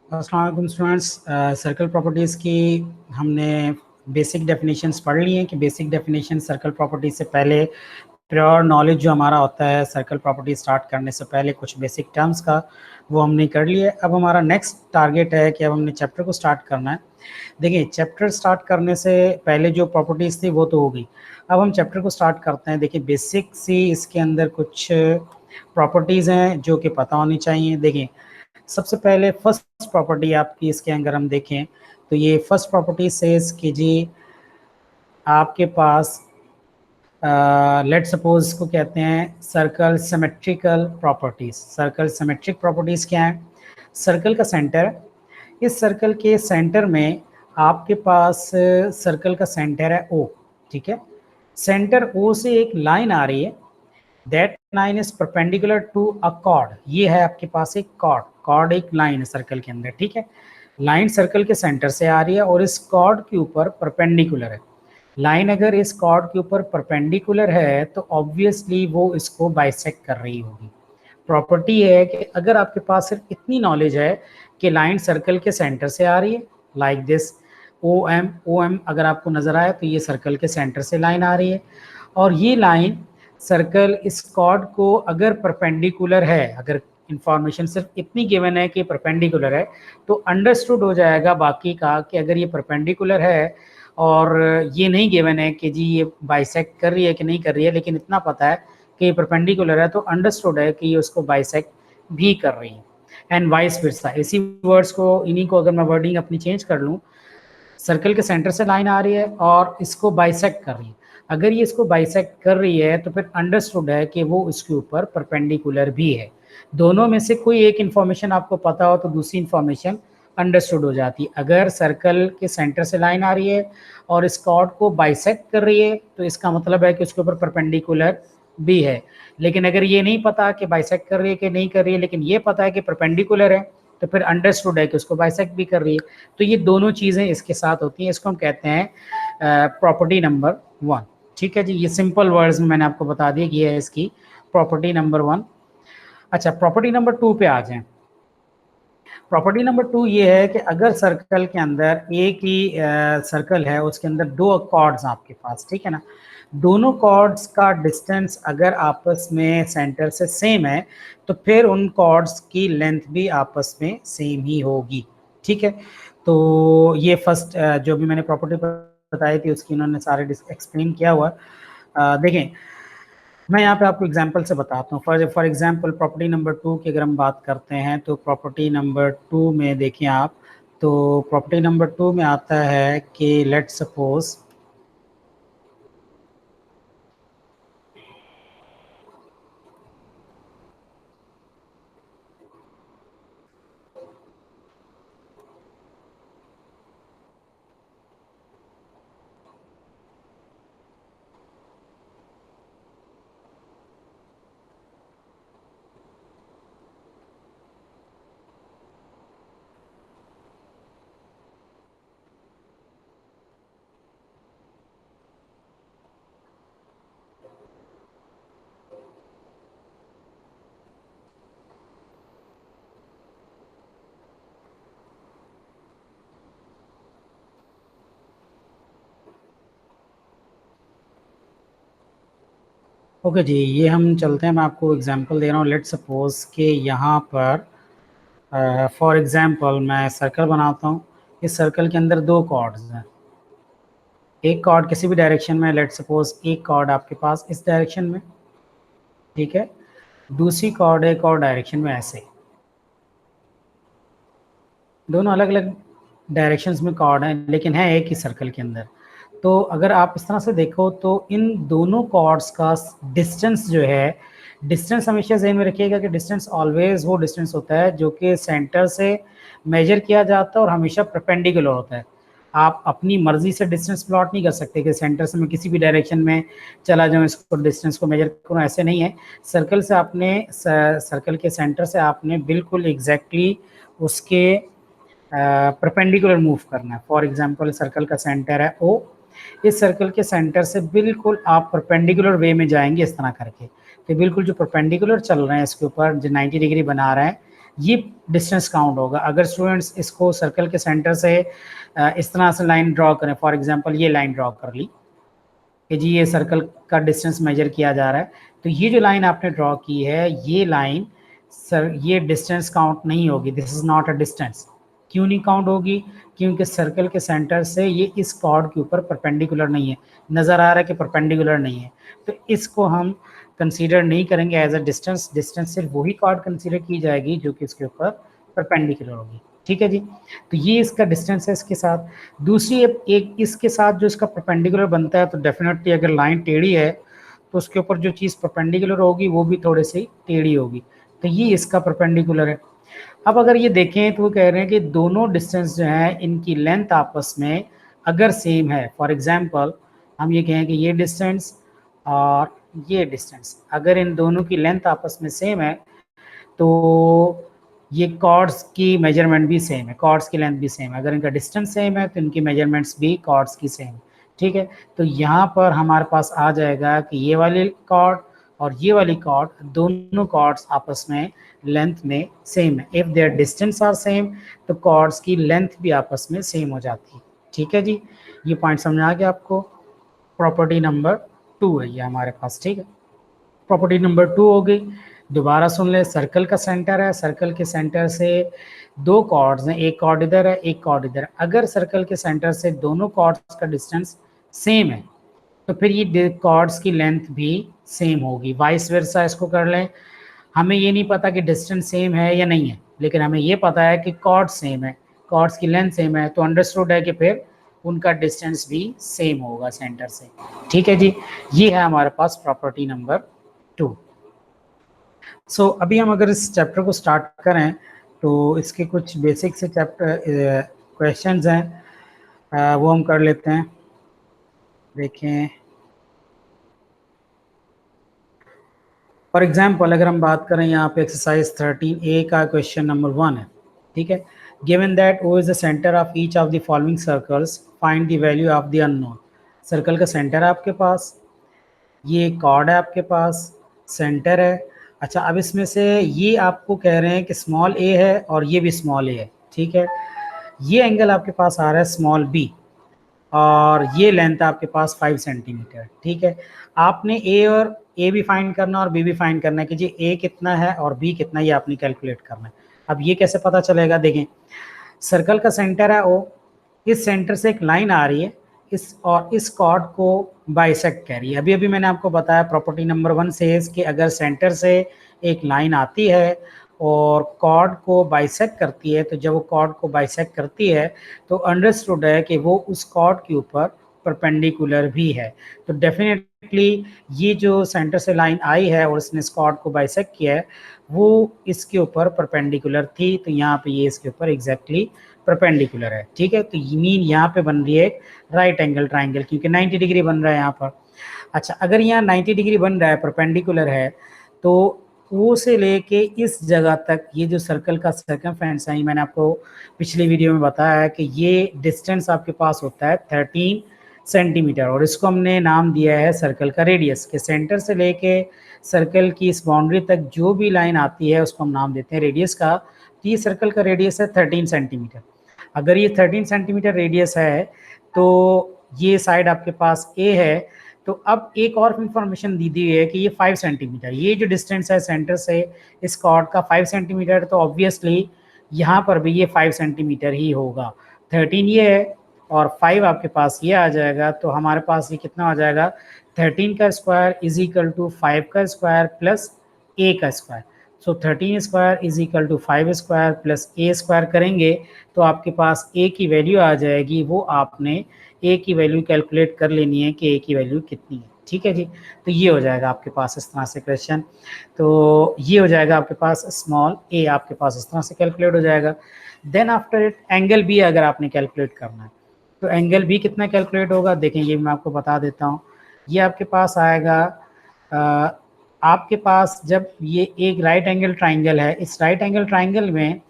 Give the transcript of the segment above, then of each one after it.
अस्सलाम वालेकुम students. Circle properties की हमने बेसिक डेफिनेशंस पढ़ ली हैं कि बेसिक डेफिनेशन सर्कल प्रॉपर्टीज से पहले प्योर नॉलेज जो हमारा होता है सर्कल प्रॉपर्टी स्टार्ट करने से पहले कुछ बेसिक टर्म्स का, वो हमने कर लिया। अब हमारा नेक्स्ट टारगेट है कि अब हमने चैप्टर को स्टार्ट करना है। देखिए, चैप्टर स्टार्ट करने से पहले जो प्रॉपर्टीज़ थी वो तो हो गई। अब हम चैप्टर को स्टार्ट करते हैं। देखिए, बेसिक सी इसके अंदर कुछ प्रॉपर्टीज़ हैं जो कि पता होनी चाहिए। देखिए, सबसे पहले फर्स्ट प्रॉपर्टी आपकी इसके अगर हम देखें तो ये फर्स्ट प्रॉपर्टी सेज कि जी आपके पास लेट सपोज इसको कहते हैं circle symmetrical properties. Circle symmetric properties क्या है? सर्कल का सेंटर है, इस सर्कल के सेंटर में आपके पास सर्कल का सेंटर है ओ, ठीक है। सेंटर ओ से एक लाइन आ रही है, that line is perpendicular to a chord. ये है आपके पास एक कॉर्ड, कॉर्ड एक लाइन है सर्कल के अंदर, ठीक है। लाइन सर्कल के सेंटर से आ रही है और इस कॉर्ड के ऊपर परपेंडिकुलर है। लाइन अगर इस कॉर्ड के ऊपर परपेंडिकुलर है तो ऑब्वियसली वो इसको बाइसेक्ट कर रही होगी। प्रॉपर्टी है कि अगर आपके पास सिर्फ इतनी नॉलेज है कि लाइन सर्कल के सेंटर से आ रही है, लाइक दिस ओ एम अगर आपको नजर आए तो ये सर्कल के सेंटर से लाइन आ रही है, और ये लाइन सर्कल इस कॉर्ड को अगर परपेंडिकुलर है, अगर इंफॉर्मेशन सिर्फ इतनी गिवन है कि परपेंडिकुलर है, तो अंडरस्टूड हो जाएगा बाकी का कि अगर ये परपेंडिकुलर है और ये नहीं गिवन है कि जी ये बाइसेक्ट कर रही है कि नहीं कर रही है, लेकिन इतना पता है कि ये परपेंडिकुलर है, तो अंडरस्टूड है कि ये उसको बाइसेक्ट भी कर रही है। एंड वाइस वर्सा, इसी वर्ड्स को, इन्हीं को अगर मैं वर्डिंग अपनी चेंज कर लूँ, सर्कल के सेंटर से लाइन आ रही है और इसको बाइसेक्ट कर रही है। अगर ये इसको बाइसेक्ट कर रही है तो फिर अंडरस्टूड है कि वो इसके ऊपर परपेंडिकुलर भी है। दोनों में से कोई एक इन्फॉर्मेशन आपको पता हो तो दूसरी इन्फॉर्मेशन अंडरस्टूड हो जाती है। अगर सर्कल के सेंटर से लाइन आ रही है और इस कॉर्ड को बाइसेक्ट कर रही है तो इसका मतलब है कि उसके ऊपर परपेंडिकुलर भी है। लेकिन अगर ये नहीं पता कि बाइसेक्ट कर रही है कि नहीं कर रही है, लेकिन ये पता है कि परपेंडिकुलर है, तो फिर अंडरस्टूड है कि उसको बाइसेक्ट भी कर रही है। तो ये दोनों चीज़ें इसके साथ होती हैं। इसको हम कहते हैं प्रॉपर्टी नंबर 1, ठीक है जी। ये सिंपल वर्ड्स में मैंने आपको बता दिया कि ये है इसकी प्रॉपर्टी नंबर 1। अच्छा, प्रॉपर्टी नंबर 2 पे आ जाएं। प्रॉपर्टी नंबर 2 ये है कि अगर सर्कल के अंदर एक ही सर्कल है, उसके अंदर दो कॉर्ड्स आपके पास, ठीक है ना, दोनों कॉर्ड्स का डिस्टेंस अगर आपस में सेंटर से सेम है तो फिर उन कॉर्ड्स की लेंथ भी आपस में सेम ही होगी, ठीक है। तो ये फर्स्ट जो भी मैंने प्रॉपर्टी बताई थी उसकी इन्होंने सारे एक्सप्लेन किया हुआ। देखें, मैं यहाँ पे आपको एग्जांपल से बताता हूँ। फॉर एग्जांपल प्रॉपर्टी नंबर 2 की अगर हम बात करते हैं तो प्रॉपर्टी नंबर 2 में देखें आप, तो प्रॉपर्टी नंबर 2 में आता है कि लेट सपोज ओके जी, ये हम चलते हैं। मैं आपको एग्जांपल दे रहा हूँ। लेट सपोज कि यहाँ पर फॉर एग्जांपल मैं सर्कल बनाता हूँ। इस सर्कल के अंदर दो कॉर्ड्स हैं। एक कॉर्ड किसी भी डायरेक्शन में, लेट सपोज एक कॉर्ड आपके पास इस डायरेक्शन में, ठीक है, दूसरी कॉर्ड एक और डायरेक्शन में, ऐसे दोनों अलग अलग डायरेक्शंस में कॉर्ड हैं लेकिन है एक ही सर्कल के अंदर। तो अगर आप इस तरह से देखो तो इन दोनों कॉर्ड्स का डिस्टेंस जो है, डिस्टेंस हमेशा ज़हन में रखिएगा कि डिस्टेंस ऑलवेज वो डिस्टेंस होता है जो कि सेंटर से मेजर किया जाता है और हमेशा परपेंडिकुलर होता है। आप अपनी मर्जी से डिस्टेंस प्लॉट नहीं कर सकते कि सेंटर से मैं किसी भी डायरेक्शन में चला जाऊँ, इसको डिस्टेंस को मेजर करूँ, ऐसे नहीं है। सर्कल से आपने सर्कल के सेंटर से आपने बिल्कुल एग्जैक्टली उसके परपेंडिकुलर मूव करना है। फॉर एग्जांपल सर्कल का सेंटर है ओ, इस सर्कल के सेंटर से बिल्कुल आप परपेंडिकुलर वे में जाएंगे इस तरह करके, तो बिल्कुल जो परपेंडिकुलर चल रहे हैं इसके ऊपर जो 90 डिग्री बना रहे हैं, ये डिस्टेंस काउंट होगा। अगर स्टूडेंट्स इसको सर्कल के सेंटर से इस तरह से लाइन ड्रॉ करें, फॉर एग्जांपल ये लाइन ड्रॉ कर ली कि जी ये सर्कल का डिस्टेंस मेजर किया जा रहा है, तो ये जो लाइन आपने ड्रॉ की है ये लाइन सर ये डिस्टेंस काउंट नहीं होगी, this is not a distance. क्यों नहीं काउंट होगी? क्योंकि सर्कल के सेंटर से ये इस कॉर्ड के ऊपर परपेंडिकुलर नहीं है, नज़र आ रहा है कि परपेंडिकुलर नहीं है, तो इसको हम कंसीडर नहीं करेंगे एज अ डिस्टेंस। डिस्टेंस सिर्फ वही कॉर्ड कंसीडर की जाएगी जो कि इसके ऊपर परपेंडिकुलर होगी। ठीक है जी, तो ये इसका डिस्टेंस है इसके साथ। दूसरी एक इसके साथ जो इसका परपेंडिकुलर बनता है, तो डेफिनेटली अगर लाइन टेढ़ी है तो उसके ऊपर जो चीज़ परपेंडिकुलर होगी वो भी थोड़ी सी टेढ़ी होगी, तो ये इसका परपेंडिकुलर है। अब अगर ये देखें तो वो कह रहे हैं कि दोनों डिस्टेंस जो है इनकी लेंथ आपस में अगर सेम है, फॉर एग्जांपल हम ये कहें कि ये डिस्टेंस और ये डिस्टेंस अगर इन दोनों की लेंथ आपस में सेम है तो ये कॉर्ड्स की मेजरमेंट भी सेम है, कॉर्ड्स की लेंथ भी सेम है। अगर इनका डिस्टेंस सेम है तो इनकी मेजरमेंट्स भी कॉर्ड्स की सेम है। ठीक है, तो यहाँ पर हमारे पास आ जाएगा कि ये वाली कॉर्ड और ये वाली कॉर्ड, दोनों कॉर्ड्स आपस में लेंथ में सेम है। If there distance are same तो कॉर्ड्स की लेंथ भी आपस में सेम हो जाती है। ठीक है जी, ये पॉइंट समझ आ गया आपको। प्रॉपर्टी नंबर 2 है ये हमारे पास। ठीक है, प्रॉपर्टी नंबर 2 हो गई। दोबारा सुन ले, सर्कल का सेंटर है, सर्कल के सेंटर से दो कॉर्ड्स हैं, एक कॉर्ड इधर है एक कॉर्ड इधर है। अगर सर्कल के सेंटर से दोनों कॉर्ड्स का डिस्टेंस सेम है तो फिर ये कॉर्ड्स की लेंथ भी सेम होगी। वाइस वर्सा इसको कर लें, हमें ये नहीं पता कि डिस्टेंस सेम है या नहीं है, लेकिन हमें ये पता है कि कॉर्ड सेम है, कॉर्ड्स की लेंथ सेम है, तो अंडरस्टूड है कि फिर उनका डिस्टेंस भी सेम होगा सेंटर से। ठीक है जी, ये है हमारे पास प्रॉपर्टी नंबर 2। सो अभी हम अगर इस चैप्टर को स्टार्ट करें तो इसके कुछ बेसिक से चैप्टर क्वेश्चंस हैं, वो हम कर लेते हैं। देखें, फॉर एग्जाम्पल अगर हम बात करें यहाँ पे एक्सरसाइज 13A का क्वेश्चन नंबर 1 है। ठीक है, given that O is the centre of each of the following circles, find the value of the unknown. Circle का सेंटर है आपके पास, ये कॉर्ड है आपके पास, सेंटर है। अच्छा, अब इसमें से ये आपको कह रहे हैं कि स्मॉल a है और ये भी स्मॉल a है। ठीक है, ये एंगल आपके पास आ रहा है स्मॉल b और ये लेंथ आपके पास 5 सेंटीमीटर। ठीक है, आपने ए भी फाइंड करना और बी भी फाइंड करना है कि जी ए कितना है और बी कितना, ये आपने कैलकुलेट करना है। अब ये कैसे पता चलेगा? देखें, सर्कल का सेंटर है ओ, इस सेंटर से एक लाइन आ रही है इस और इस कॉर्ड को बाइसेक्ट कर रही है। अभी अभी मैंने आपको बताया प्रॉपर्टी नंबर 1 से कि अगर सेंटर से एक लाइन आती है और कॉर्ड को बाइसेक्ट करती है, तो जब वो कॉर्ड को बाइसेक्ट करती है तो अंडरस्टूड है कि वो उस कॉर्ड के ऊपर परपेंडिकुलर भी है। तो डेफिनेटली ये जो सेंटर से लाइन आई है और इसने इस कॉर्ड को बाइसेक्ट किया है वो इसके ऊपर परपेंडिकुलर थी, तो यहाँ पे ये इसके ऊपर एग्जैक्टली परपेंडिकुलर है। ठीक है, तो मीन यहाँ पे बन रही है एक राइट एंगल ट्राइंगल, क्योंकि 90 डिग्री बन रहा है यहाँ पर। अच्छा, अगर यहाँ 90 डिग्री बन रहा है, परपेंडिकुलर है, तो ओ से लेके इस जगह तक ये जो सर्कल का सर्कमफेरेंस है, मैंने आपको पिछली वीडियो में बताया है कि ये डिस्टेंस आपके पास होता है 13 सेंटीमीटर और इसको हमने नाम दिया है सर्कल का रेडियस। के सेंटर से लेके सर्कल की इस बाउंड्री तक जो भी लाइन आती है उसको हम नाम देते हैं रेडियस का। तो ये सर्कल का रेडियस है 13 सेंटीमीटर। अगर ये 13 सेंटीमीटर रेडियस है तो ये साइड आपके पास ए है, तो अब एक और इंफॉर्मेशन दी हुई है कि ये 5 सेंटीमीटर, ये जो डिस्टेंस है सेंटर से इस कॉर्ड का 5 सेंटीमीटर, तो ऑब्वियसली यहाँ पर भी ये 5 सेंटीमीटर ही होगा। 13 ये है और 5 आपके पास ये आ जाएगा, तो हमारे पास ये कितना हो जाएगा? 13 का स्क्वायर इज इक्वल टू 5 का स्क्वायर प्लस ए का square. So 13 square is equal to 5 square plus A square करेंगे तो आपके पास ए की वैल्यू आ जाएगी। वो आपने ए की वैल्यू कैलकुलेट कर लेनी है कि ए की वैल्यू कितनी है। ठीक है जी, तो ये हो जाएगा आपके पास इस तरह से क्वेश्चन। तो ये हो जाएगा आपके पास स्मॉल ए, आपके पास इस तरह से कैलकुलेट हो जाएगा। Then after it angle B अगर आपने कैलकुलेट करना है तो एंगल बी कितना कैलकुलेट होगा, देखें ये मैं आपको बता देता हूँ। ये आपके पास आएगा, आपके पास जब ये एक राइट एंगल ट्राइंगल है, इस राइट एंगल ट्राइंगल में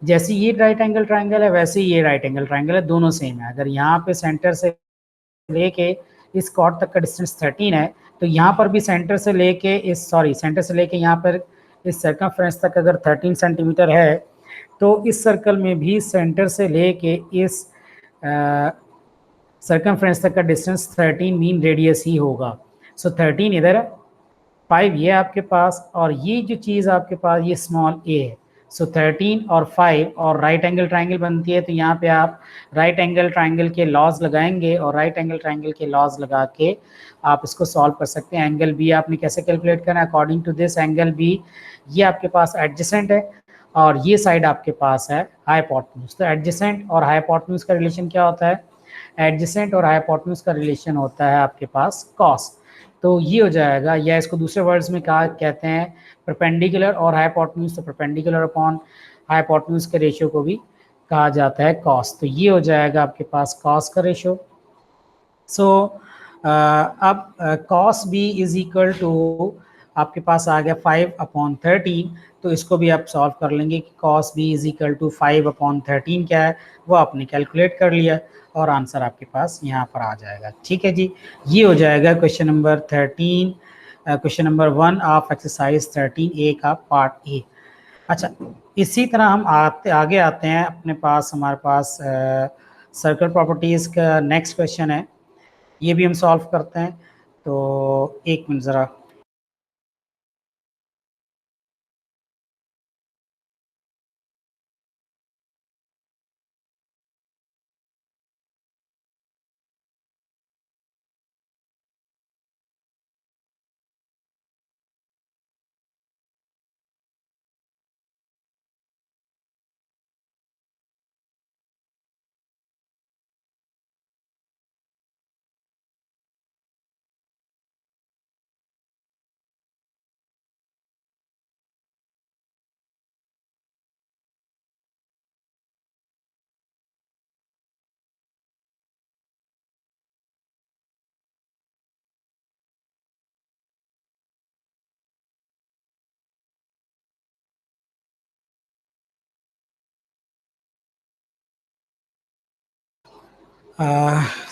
जैसे ये राइट एंगल ट्राइंगल है वैसे ही ये राइट एंगल ट्राइंगल है, दोनों सेम है। अगर यहाँ पे सेंटर से लेके इस कॉर्ड तक का डिस्टेंस 13 है तो यहाँ पर भी सेंटर से लेके सेंटर से लेके यहाँ पर इस सर्कमफ्रेंस तक अगर 13 सेंटीमीटर है तो इस सर्कल में भी सेंटर से लेके इस सर्कमफ्रेंस तक का डिस्टेंस 13 मीन रेडियस ही होगा। सो 13 इधर है, 5 ये आपके पास, और ये जो चीज़ आपके पास ये स्मॉल ए है। सो 13 और 5 और राइट एंगल ट्राइंगल बनती है, तो यहाँ पे आप राइट एंगल ट्राइंगल के लॉज लगाएंगे और राइट एंगल ट्राइंगल के लॉज लगा के आप इसको सॉल्व कर सकते हैं। एंगल बी आपने कैसे कैलकुलेट करना है? According to this angle B ये आपके पास एडजेसेंट है और ये साइड आपके पास है हाइपोटेन्यूज। तो एडजेसेंट और हाइपोटेन्यूज का रिलेशन क्या होता है? एडजेसेंट और हाइपोटेन्यूज का रिलेशन होता है आपके पास कॉस। तो ये हो जाएगा, या इसको दूसरे वर्ड्स में कहा कहते हैं परपेंडिकुलर और हाइपोटेन्यूज। तो परपेंडिकुलर अपॉन हाइपोटेन्यूज के रेशियो को भी कहा जाता है कॉस। तो ये हो जाएगा आपके पास कॉस का रेशियो। सो अब cos B is equal to आपके पास आ गया 5/13। तो इसको भी आप सॉल्व कर लेंगे कि cos B is equal to 5/13 क्या है, वो आपने कैलकुलेट कर लिया और आंसर आपके पास यहाँ पर आ जाएगा। ठीक है जी, ये हो जाएगा question number 13, question number 1 of exercise 13A का पार्ट ए। अच्छा, इसी तरह हम आगे आते हैं अपने पास, हमारे पास सर्कल प्रॉपर्टीज़ का नेक्स्ट क्वेश्चन है, ये भी हम सॉल्व करते हैं। तो एक मिनट ज़रा।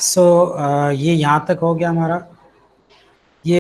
सो ये यहाँ तक हो गया हमारा।